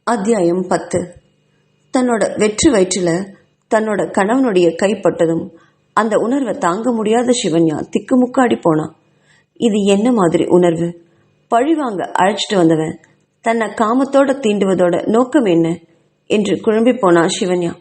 அத்தியாயம் 10. தன்னோட வெற்றி வயிற்றில் தன்னோட கணவனுடைய கைப்பட்டதும் அந்த உணர்வை தாங்க முடியாத சிவன்யா திக்குமுக்காடி போனான். இது என்ன மாதிரி உணர்வு? பழிவாங்க அழைச்சிட்டு வந்தவன் தன்னை காமத்தோட தீண்டுவதோட நோக்கம் என்ன என்று குழம்பி போனான் சிவன்யா.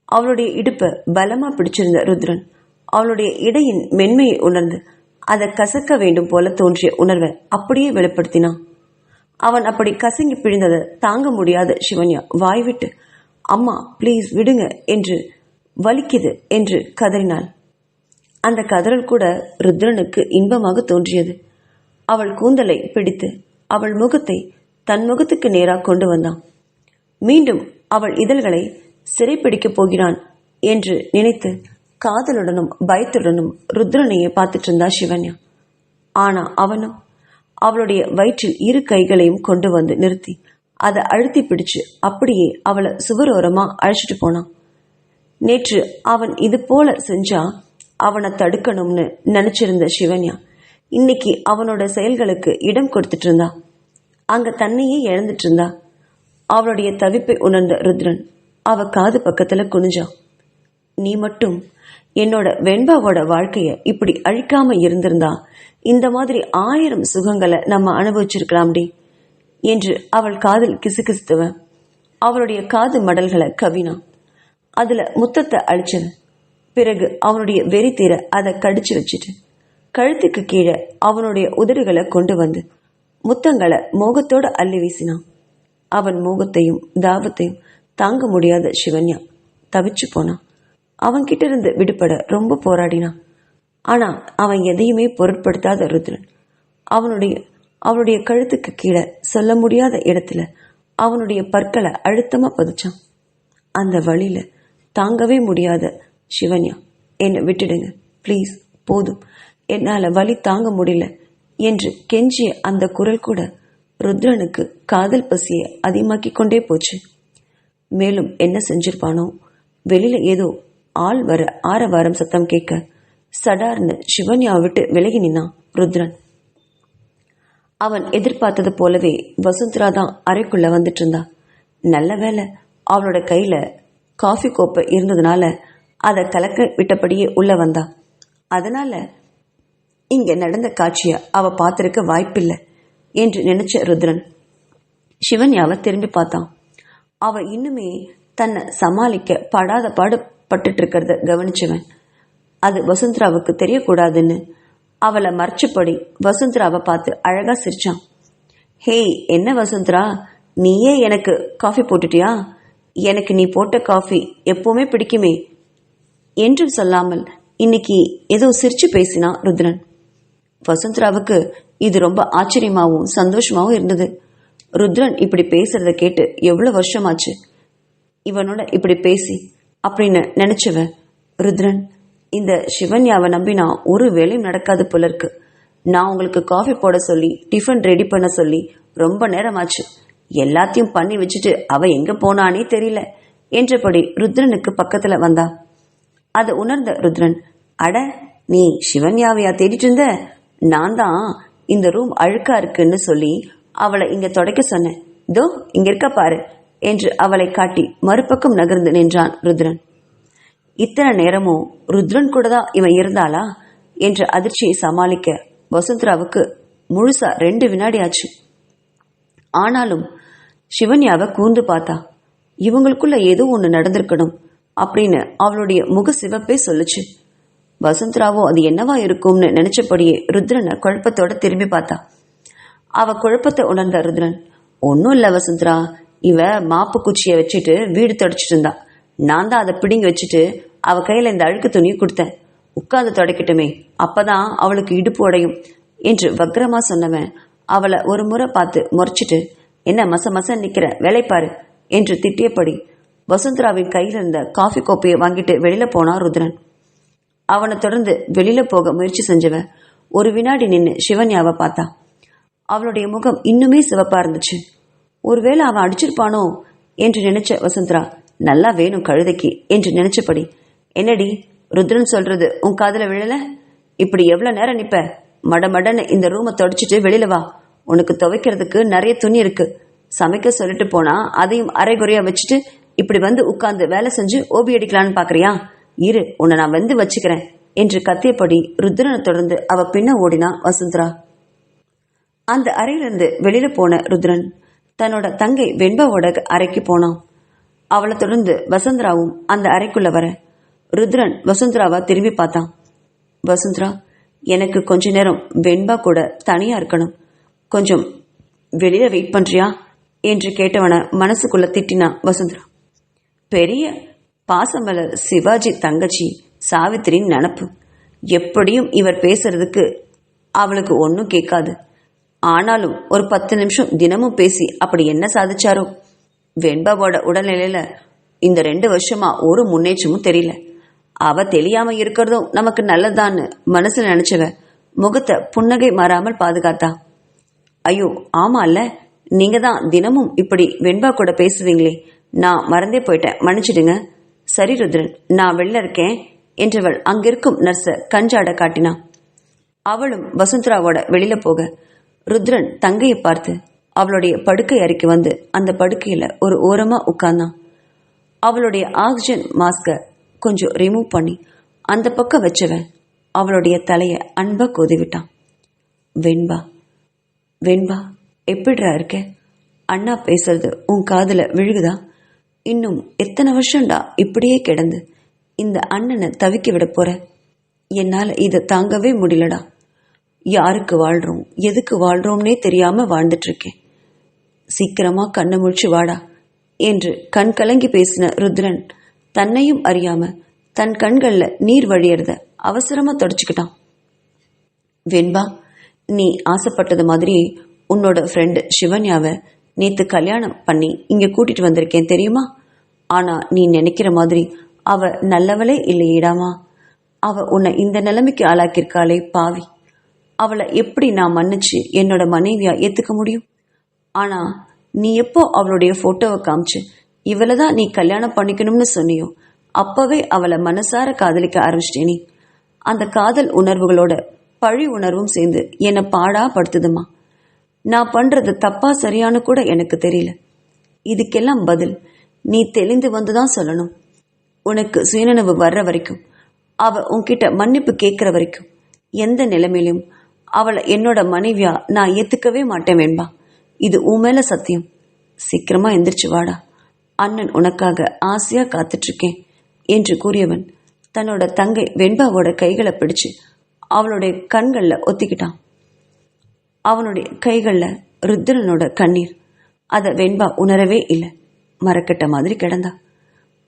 அவளுடைய இடுப்பை பலமா பிடிச்சிருந்த ருத்ரன் அவளுடைய இடையின் மென்மையை உணர்ந்து அதை கசக்க வேண்டும் போல தோன்றிய உணர்வை அப்படியே வெளிப்படுத்தினான். அவன் அப்படி கசங்கி பிழிந்ததை தாங்க முடியாத சிவன்யா வாய்விட்டு அம்மா ப்ளீஸ் விடுங்க என்று வலிக்குது என்று கதறினாள். அந்த கதறல் கூட ருத்ரனுக்கு இன்பமாக தோன்றியது. அவள் கூந்தலை பிடித்து அவள் முகத்தை தன் முகத்துக்கு நேராக கொண்டு வந்தான். மீண்டும் அவள் இதழ்களை சிறைப்பிடிக்கப் போகிறான் என்று நினைத்து காதலுடனும் பயத்துடனும் ருத்ரனையே பார்த்துட்டு இருந்தா சிவன்யா. ஆனா அவனும் அவளுடைய வயிற்றில் இரு கைகளையும் கொண்டு வந்து நிறுத்தி அதை அழுத்தி பிடிச்சு அப்படியே அவளை சுவரோரமா அழைச்சிட்டு போனான். நேற்று அவன் இது போல செஞ்சா அவனை தடுக்கணும்னு நினைச்சிருந்த சிவன்யா இன்னைக்கு அவனோட செயல்களுக்கு இடம் கொடுத்துட்டு இருந்தா. அங்க தன்னையே இழந்துட்டு இருந்தா. அவளுடைய தவிப்பை உணர்ந்த ருத்ரன் அவ காது பக்கத்துல குனிஞ்சான். நீ மட்டும் என்னோட வெண்பாவோட வாழ்க்கைய இப்படி அழிக்காம இருந்திருந்தா இந்த மாதிரி 1000 சுகங்களை நம்ம அனுபவிச்சிருக்கலாம்டி என்று அவள் காதில் கிசுகிசுத்துவன் அவளுடைய காது மடல்களை கவினான். அதுல முத்தத்தை அழிச்சது. பிறகு அவனுடைய வெறி தீர அதை கடிச்சு வச்சுட்டு கழுத்துக்கு கீழே அவனுடைய உதடுகளை கொண்டு வந்து முத்தங்களை மோகத்தோட அள்ளி வீசினான். அவன் மோகத்தையும் தாபத்தையும் தாங்க முடியாத சிவன்யா தவிச்சு போனான். அவன்கிட்ட இருந்து விடுபட ரொம்ப போராடினான். ஆனா அவன் எதையுமே பொருட்படுத்தாத ருத்ரன் அவனுடைய கழுத்துக்கு கீழே சொல்ல முடியாத இடத்துல அவனுடைய பற்களை அழுத்தமா பதிச்சான். அந்த வழியில தாங்கவே முடியாத சிவன்யா என்னை விட்டுடுங்க ப்ளீஸ் போதும் என்னால வலி தாங்க முடியல என்று கெஞ்சிய அந்த குரல் கூட ருத்ரனுக்கு காதல் பசியை அதிகமாக்கி கொண்டே போச்சு. மேலும் என்ன செஞ்சிருப்பானோ வெளியில ஏதோ ஆள் வர ஆரவாரம் சத்தம் கேட்க சடார்னு சிவன்யாவை விட்டு விலகி நின்னான் ருத்ரன். அவன் எதிர்பார்த்தது போலவே வசுந்தரா தான் அறைக்குள்ள வந்துட்டு இருந்தா. நல்ல வேளை அவளோட கையில காஃபி கோப்பை இருந்ததுனால அதை கலக்க விட்டபடியே உள்ள வந்தா. அதனால இங்க நடந்த காட்சிய அவ பார்த்திருக்க வாய்ப்பில்லை என்று நினைச்ச ருத்ரன் சிவன்யாவை திரும்பி பார்த்தான். அவ இன்னுமே தன்னை சமாளிக்க படாத பாடுபட்டு இருக்கிறத கவனிச்சவன் அது வசுந்தராவுக்கு தெரியக்கூடாதுன்னு அவளை மறைச்சபடி வசுந்தராவை பார்த்து அழகா சிரிச்சான். ஹேய் என்ன வசுந்தரா, நீயே எனக்கு காஃபி போட்டுட்டியா? எனக்கு நீ போட்ட காஃபி எப்பவுமே பிடிக்குமே என்றும் சொல்லாமல் இன்னைக்கு ஏதோ சிரிச்சு பேசினான் ருத்ரன். வசுந்தராவுக்கு இது ரொம்ப ஆச்சரியமாகவும் சந்தோஷமாகவும் இருந்தது. ருத்ரன் இப்படி பேசுறத கேட்டு எவ்வளவு வருஷமாச்சு இவனோட இப்படி பேசி அப்படின்னு நினைச்சவ ருத்ரன் இந்த சிவன்யாவை நம்பினா ஒரு வேலையும் நடக்காது போல இருக்கு. நான் உங்களுக்கு காஃபி போட சொல்லி டிஃபன் ரெடி பண்ண சொல்லி ரொம்ப நேரமாச்சு. எல்லாத்தையும் பண்ணி வச்சுட்டு அவ எங்க போனானே தெரியல என்றபடி ருத்ரனுக்கு பக்கத்துல வந்தா. அதை உணர்ந்த ருத்ரன் அட நீ சிவன்யாவையா தேடிட்டு இருந்த? நான் தான் இந்த ரூம் அழுக்கா இருக்குன்னு சொல்லி அவளை இங்க தொடக்க சொன்னேன். தோ இங்க இருக்க பாரு என்று அவளை காட்டி மறுபக்கம் நகர்ந்து நின்றான் ருத்ரன். இத்தனை நேரமும் ருத்ரன் கூட தான் இவன் இருந்தாளா என்ற அதிர்ச்சியை சமாளிக்க வசுந்தராவுக்கு முழுசா 2 வினாடி ஆச்சு. ஆனாலும் சிவன்யாவை கூர்ந்து பார்த்தா. இவங்களுக்குள்ள ஏதோ ஒன்று நடந்திருக்கணும் அப்படின்னு அவளுடைய முக சிவப்பே சொல்லுச்சு. வசுந்தராவோ அது என்னவா இருக்கும்னு நினைச்சபடியே ருத்ரனை குழப்பத்தோட திரும்பி பார்த்தா. அவ குழப்பத்தை உணர்ந்த ருத்ரன் ஒன்னும் இல்ல வசுந்தரா, இவ மாப்பு குச்சியை வச்சுட்டு வீடு தொடச்சிட்டு இருந்தா. நான் தான் அதை பிடிங்கி வச்சுட்டு அவ கையில இந்த அழுக்கு துணியை கொடுத்தேன். உட்கார்ந்து தொடக்கட்டுமே, அப்பதான் அவளுக்கு இடுப்பு உடையும் என்று வக்ரமா சொன்னவன் அவளை ஒரு முறை பார்த்து முறைச்சிட்டு என்ன மச நிக்கிற வேலைப்பாரு என்று திட்டியபடி வசுந்தராவின் கையில் இருந்த காஃபி கோப்பையை வாங்கிட்டு வெளியில போனான் ருத்ரன். அவனை தொடர்ந்து வெளியில போக முயற்சி செஞ்சவன் ஒரு வினாடி நின்று சிவன்யாவை பார்த்தா. அவளுடைய முகம் இன்னுமே சிவப்பா இருந்துச்சு. ஒருவேளை அவன் அடிச்சிருப்பானோ என்று நினைச்ச வசுந்தரா நல்லா வேணும் கழுதைக்கு என்று நினைச்சபடி என்னடி ருத்ரன் சொல்றது உன் காதுல விழல? இப்படி எவ்வளவு நேரம் நிப்ப? மடமடன்னு இந்த ரூமை தொடச்சிட்டு வெளியில வா, உனக்கு துவைக்கிறதுக்கு நிறைய துணி இருக்கு சமைக்க சொல்லிட்டு போனா அதையும் அரைகுறையா வச்சுட்டு இப்படி வந்து உட்கார்ந்து வேலை செஞ்சு ஓபி அடிக்கலான்னு பாக்குறியா? இரு, உன்னை நான் வந்து வச்சுக்கிறேன் என்று கத்தியபடி ருத்ரனை தொடர்ந்து அவ பின்ன ஓடினா வசுந்தரா. அந்த அறையிலிருந்து வெளியில போன ருத்ரன் தன்னோட தங்கை வெண்பாவோட அறைக்கு போனான். அவளை தொடர்ந்து வசுந்தராவும் அந்த அறைக்குள்ள வர ருத்ரன் வசுந்தராவா திரும்பி பார்த்தான். வசுந்தரா, எனக்கு கொஞ்ச நேரம் வெண்பா கூட தனியா இருக்கணும், கொஞ்சம் வெளியில வெயிட் பண்றியா என்று கேட்டவன மனசுக்குள்ள திட்டினா வசுந்தரா. பெரிய பாசமலர் சிவாஜி தங்கச்சி சாவித்திரின் நினப்பு. எப்படியும் இவர் பேசுறதுக்கு அவளுக்கு ஒன்றும் கேட்காது. ஆனாலும் ஒரு 10 நிமிஷம் தினமும் பேசி அப்படி என்ன சாதிச்சாரோ? வெண்பாவோட உடல்நிலையில இந்த 2 வருஷமா ஒரு முன்னேற்றமும் தெரியல. அவ தெரியாம இருக்கிறதும் நமக்கு நல்லதான்னு மனசுல நினைச்சவ முகத்தை புன்னகை மாறாமல் பாதுகாத்தா. ஐயோ ஆமா இல்ல, நீங்க தான் தினமும் இப்படி வெண்பா கூட பேசுவீங்களே, நான் மறந்தே போயிட்டேன், மன்னிச்சிடுங்க. சரி ருத்ரன், நான் வெளில இருக்கேன் என்றவள் அங்கிருக்கும் நர்ஸ கஞ்சாட காட்டினான். அவளும் வசுந்தராவோட வெளியில போக ருத்ரன் தங்கையை பார்த்து அவளுடைய படுக்கை அறைக்கு வந்து அந்த படுக்கையில ஒரு ஓரமா உட்கார்ந்தான். அவளுடைய ஆக்சிஜன் மாஸ்க கொஞ்சம் ரிமூவ் பண்ணி அந்த பக்கம் வச்சவன் அவளுடைய தலைய அன்பா கோதிவிட்டான். வெண்பா, வெண்பா எப்படிரா இருக்க? அண்ணா பேசுறது உன் காதுல விழுகுதா? இன்னும் எத்தனை வருஷம்டா இப்படியே கிடந்து இந்த அண்ணனை தவிக்க விட போற? என்னால இதை தாங்கவே முடியலடா. யாருக்கு வாழ்றோம் எதுக்கு வாழ்றோம்னே தெரியாம வாழ்ந்துட்டு இருக்கேன். சீக்கிரமா கண்ணை முழிச்சு வாடா என்று கண் கலங்கி பேசின ருத்ரன் தன்னையும் அறியாம தன் கண்கள்ல நீர் வழியறத அவசரமா தொடச்சுக்கிட்டான். வெண்பா, நீ ஆசைப்பட்டது மாதிரி உன்னோட ஃப்ரெண்டு சிவன்யாவை நேத்து கல்யாணம் பண்ணி இங்க கூட்டிட்டு வந்திருக்கேன் தெரியுமா? ஆனா நீ நினைக்கிற மாதிரி அவ நல்லவளே இல்லையிடாமா. அவ உன்னை இந்த நிலைமைக்கு ஆளாக்கியிருக்காளே பாவி. அவளை எப்படி நான் மன்னிச்சு என்னோட மனைவியா ஏத்துக்க முடியும்? ஆனா நீ எப்போ அவளுடைய போட்டோவை காமிச்சு இவளை தான் நீ கல்யாணம் பண்ணிக்கணும்னு சொன்னியோ அப்பவே அவளை மனசார காதலிக்க ஆரம்பிச்சிட்டேனே. அந்த காதல் உணர்வுகளோட பழி உணர்வும் சேர்ந்து என்னை பாடா படுத்துதுமா. நான் பண்றது தப்பா சரியானு கூட எனக்கு தெரியல. இதுக்கெல்லாம் பதில் நீ தெளிந்து வந்துதான் சொல்லணும். உனக்கு சுயநினைவு வர்ற வரைக்கும், அவ உன்கிட்ட மன்னிப்பு கேட்கிற வரைக்கும், எந்த நிலைமையிலும் அவளை என்னோட மனைவியா நான் ஏத்துக்கவே மாட்டேன் வெண்பா. இது உன் மேல சத்தியம். சீக்கிரமா எந்திரிச்சு வாடா, அண்ணன் உனக்காக ஆசையா காத்துட்டு இருக்கேன் என்று கூறியவன் தன்னோட தங்கை வெண்பாவோட கைகளை பிடிச்சு அவளுடைய கண்கள்ல ஒத்திக்கிட்டான். அவனுடைய கைகள்ல ருத்ரனோட கண்ணீர். அத வெண்பா உணரவே இல்லை. மரக்கட்ட மாதிரி கிடந்தா.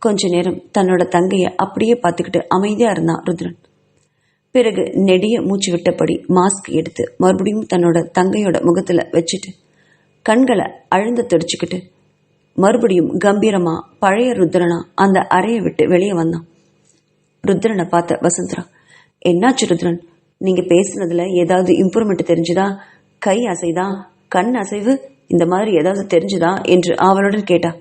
கொஞ்ச நேரம் தன்னோட தங்கைய அப்படியே பார்த்துக்கிட்டு அமைதியா இருந்தான் ருத்ரன். பிறகு நெடிய மூச்சு விட்டபடி மாஸ்க் எடுத்து மறுபடியும் தன்னோட தங்கையோட முகத்துல வச்சுட்டு கண்களை அழுந்த துடிச்சுக்கிட்டு மறுபடியும் கம்பீரமா பழைய ருத்ரனா அந்த அறையை விட்டு வெளியே வந்தான். ருத்ரனை பார்த்த வசுந்தரா, என்னாச்சு ருத்ரன்? நீங்க பேசுனதுல ஏதாவது இம்ப்ரூவ்மெண்ட் தெரிஞ்சுதா? கை அசைதா, கண் அசைவு, இந்த மாதிரி ஏதாவது தெரிஞ்சுதா என்று அவளுடன் கேட்டா.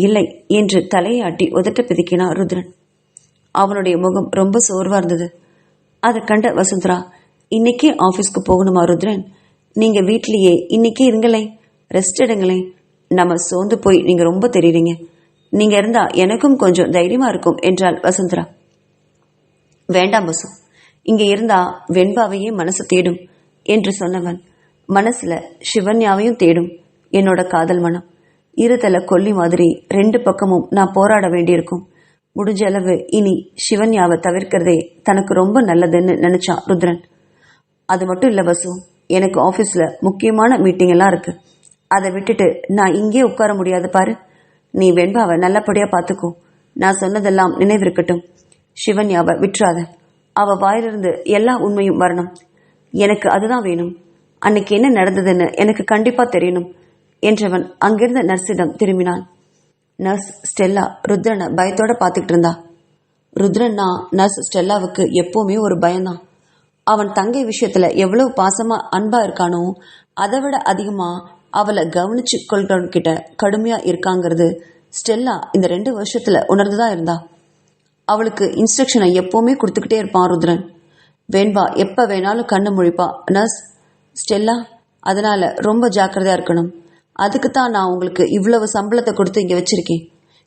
இல்லை என்று தலையாட்டி உதட்ட பிதிக்கினா ருத்ரன். அவனுடைய முகம் ரொம்ப சோர்வா இருந்தது. அதை கண்ட வசுந்தரா, இன்னைக்கே ஆபீஸ்க்கு போகணுமா ருத்ரன்? நீங்க வீட்லயே இன்னைக்கே இருங்களேன், ரெஸ்ட் எடுங்களேன். நம்ம சோர்ந்து போய் நீங்க ரொம்ப தெரியுறீங்க. நீங்க இருந்தா எனக்கும் கொஞ்சம் தைரியமா இருக்கும் என்றாள் வசுந்தரா. வேண்டாம் வசு, இங்க இருந்தா வெண்பாவையே மனசு தேடும் என்று சொன்னவன் மனசுல சிவன்யாவையும் தேடும். என்னோட காதல் மனம் இருதல கொல்லி மாதிரி 2 பக்கமும் நான் போராட வேண்டியிருக்கும். முடிஞ்ச அளவு இனி சிவன்யாவை தவிர்க்கிறதே தனக்கு ரொம்ப நல்லதுன்னு நினைச்சான் ருத்ரன். அது மட்டும் இல்ல வசு, எனக்கு ஆபீஸ்ல முக்கியமான மீட்டிங் எல்லாம் இருக்கு. அதை விட்டுட்டு நான் இங்கே உட்கார முடியாது பாரு. நீ வெண்பாவை நல்லபடியா பாத்துக்கோ. நான் சொன்னதெல்லாம் நினைவிருக்கட்டும். சிவன்யாவை விட்டுறாத. அவ வாயிலிருந்து எல்லா உண்மையும் வரணும். எனக்கு அதுதான் வேணும். அன்னைக்கு என்ன நடந்ததுன்னு எனக்கு கண்டிப்பா தெரியணும் என்றவன் அங்கிருந்த நர்ஸிடம் திரும்பினான். நர்ஸ் ஸ்டெல்லா ருத்ரனை பயத்தோட பார்த்துக்கிட்டு இருந்தா. ருத்ரன்னா நர்ஸ் ஸ்டெல்லாவுக்கு எப்பவுமே ஒரு பயம்தான். அவன் தங்கை விஷயத்துல எவ்வளவு பாசமா அன்பா இருக்கானோ அதை விட அதிகமா அவளை கவனிச்சு கொள்கிட்ட கடுமையா இருக்காங்கிறது ஸ்டெல்லா இந்த 2 வருஷத்துல உணர்ந்துதான் இருந்தா. அவளுக்கு இன்ஸ்ட்ரக்ஷனை எப்பவுமே கொடுத்துக்கிட்டே இருப்பான் ருத்ரன். வேண்பா எப்ப வேணாலும் கண்ணு முழிப்பா. நர்ஸ் ஸ்டெல்லா, அதனால ரொம்ப ஜாக்கிரதையா இருக்கணும். அதுக்கு தான் நான் உங்களுக்கு இவ்வளவு சம்பளத்தை கொடுத்து இங்கே வச்சிருக்கேன்.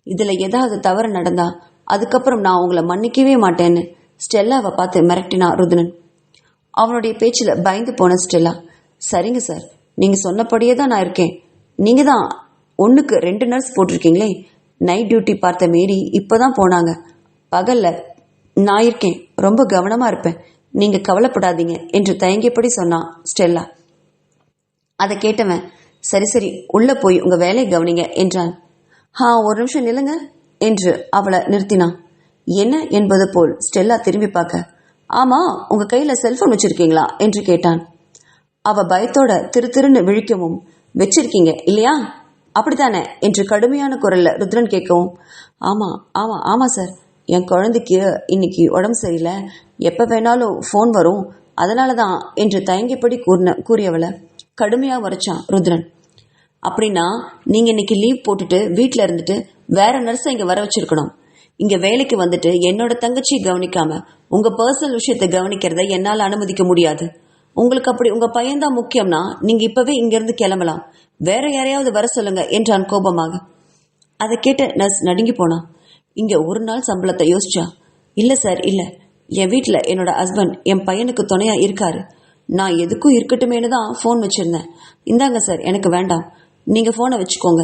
இதில் ஏதாவது தவறு நடந்தா அதுக்கப்புறம் நான் உங்களை மன்னிக்கவே மாட்டேன்னு ஸ்டெல்லாவை பார்த்து மிரட்டினா ருத்ரன். அவனுடைய பேச்சில் பயந்து போன ஸ்டெல்லா, சரிங்க சார், நீங்கள் சொன்னபடியே தான் நான் இருக்கேன். நீங்கள் தான் 1க்கு 2 நர்ஸ் போட்டிருக்கீங்களே. நைட் டியூட்டி பார்த்த மேரி இப்போ தான் போனாங்க. பகலில் நான் இருக்கேன், ரொம்ப கவனமாக இருப்பேன், நீங்கள் கவலைப்படாதீங்க என்று தயங்கியபடி சொன்னான் ஸ்டெல்லா. அதை கேட்டவன், சரி சரி, உள்ளே போய் உங்கள் வேலையை கவனிங்க என்றான். ஒரு நிமிஷம் நில்லுங்க என்று அவளை நிறுத்தினான். என்ன என்பது போல் ஸ்டெல்லா திரும்பி பார்க்க, ஆமாம், உங்கள் கையில் செல்ஃபோன் வச்சுருக்கீங்களா என்று கேட்டான். அவ பயத்தோட திருன்னு விழிக்கவும், வச்சிருக்கீங்க இல்லையா, அப்படித்தானே என்று கடுமையான குரல்ல ருத்ரன் கேட்கவும், ஆமாம் ஆமாம் ஆமாம் சார், என் குழந்தைக்கு இன்னைக்கு உடம்பு சரியில்லை, எப்போ வேணாலும் ஃபோன் வரும், அதனால தான் என்று தயங்கிப்படி கூறியவளை கடுமையாக வரைச்சான் ருத்ரன். அப்படின்னா நீங்கள் இன்னைக்கு லீவ் போட்டுட்டு வீட்டில் இருந்துட்டு வேற நர்ஸை இங்கே வர வச்சிருக்கணும். இங்கே வேலைக்கு வந்துட்டு என்னோட தங்கச்சியை கவனிக்காம உங்கள் பர்சனல் விஷயத்தை கவனிக்கிறத என்னால் அனுமதிக்க முடியாது. உங்களுக்கு அப்படி உங்கள் பையன்தான் முக்கியம்னா நீங்கள் இப்போவே இங்கேருந்து கிளம்பலாம், வேற யாரையாவது வர சொல்லுங்க என்றான் கோபமாக. அதை கேட்ட நர்ஸ் நடுங்கி போனான். இங்கே ஒரு நாள் சம்பளத்தை யோசிச்சா, இல்லை சார் இல்லை, என் வீட்டில் என்னோட ஹஸ்பண்ட் என் பையனுக்கு துணையாக இருக்காரு, நான் எதுக்கும் இருக்கட்டுமேனு தான் ஃபோன் வச்சுருந்தேன். இந்தாங்க சார், எனக்கு வேண்டாம், நீங்கள் ஃபோனை வச்சுக்கோங்க,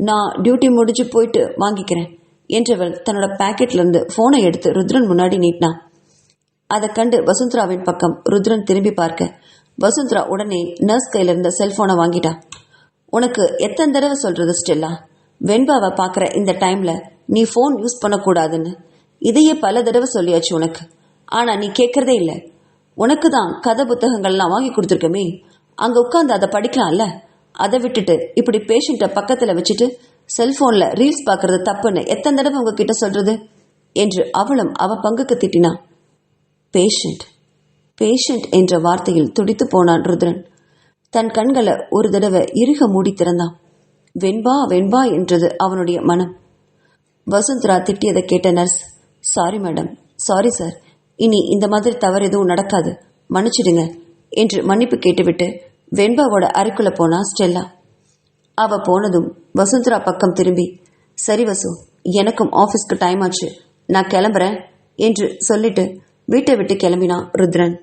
நான் டியூட்டி முடிஞ்சு போயிட்டு வாங்கிக்கிறேன் என்றவள் தன்னோட பேக்கெட்லேருந்து ஃபோனை எடுத்து ருத்ரன் முன்னாடி நீட்டினான். அதை கண்டு வசுந்தராவின் பக்கம் ருத்ரன் திரும்பி பார்க்க, வசுந்தரா உடனே நர்ஸ் கையில இருந்த செல்போனை வாங்கிட்டா. உனக்கு எத்தனை தடவை சொல்றது ஸ்டெல்லா, வெண்பாவை பார்க்குற இந்த டைம்ல நீ ஃபோன் யூஸ் பண்ணக்கூடாதுன்னு இதையே பல தடவை சொல்லியாச்சு உனக்கு. ஆனால் நீ கேட்கறதே இல்லை. உனக்கு தான் கதை புத்தகங்கள்லாம் வாங்கி கொடுத்துருக்கமே, அங்கே உட்காந்து அதை படிக்கலாம்ல. அதை விட்டுட்டு இப்படி பேஷண்ட்டை பக்கத்தில் வச்சுட்டு செல்ஃபோனில் ரீல்ஸ் பார்க்கறது தப்புன்னு எத்தனை தடவை உங்ககிட்ட சொல்றது என்று அவளும் அவ பங்குக்கு திட்டினா. பேஷண்ட் பேஷண்ட் என்ற வார்த்தையில் துடித்து போனான் ருத்ரன். தன் கண்களை ஒரு தடவை இறுக மூடி திறந்தான். வெண்பா வெண்பா என்றது அவனுடைய மனம். வசுந்தரா திட்டியதை கேட்ட nurse, sorry madam, sorry sir, இனி இந்த மாதிரி தவறு எதுவும் நடக்காது, மன்னிச்சிடுங்க என்று மன்னிப்பு கேட்டுவிட்டு வெண்பாவோட அறைக்குள்ள போனா ஸ்டெல்லா. அவ போனதும் வசுந்தரா பக்கம் திரும்பி, சரி வசு, எனக்கும் ஆஃபீஸ்க்கு டைம் ஆச்சு, நான் கிளம்புறேன் என்று சொல்லிட்டு வீட்டை விட்டு கிளம்பினான் ருத்ரன்.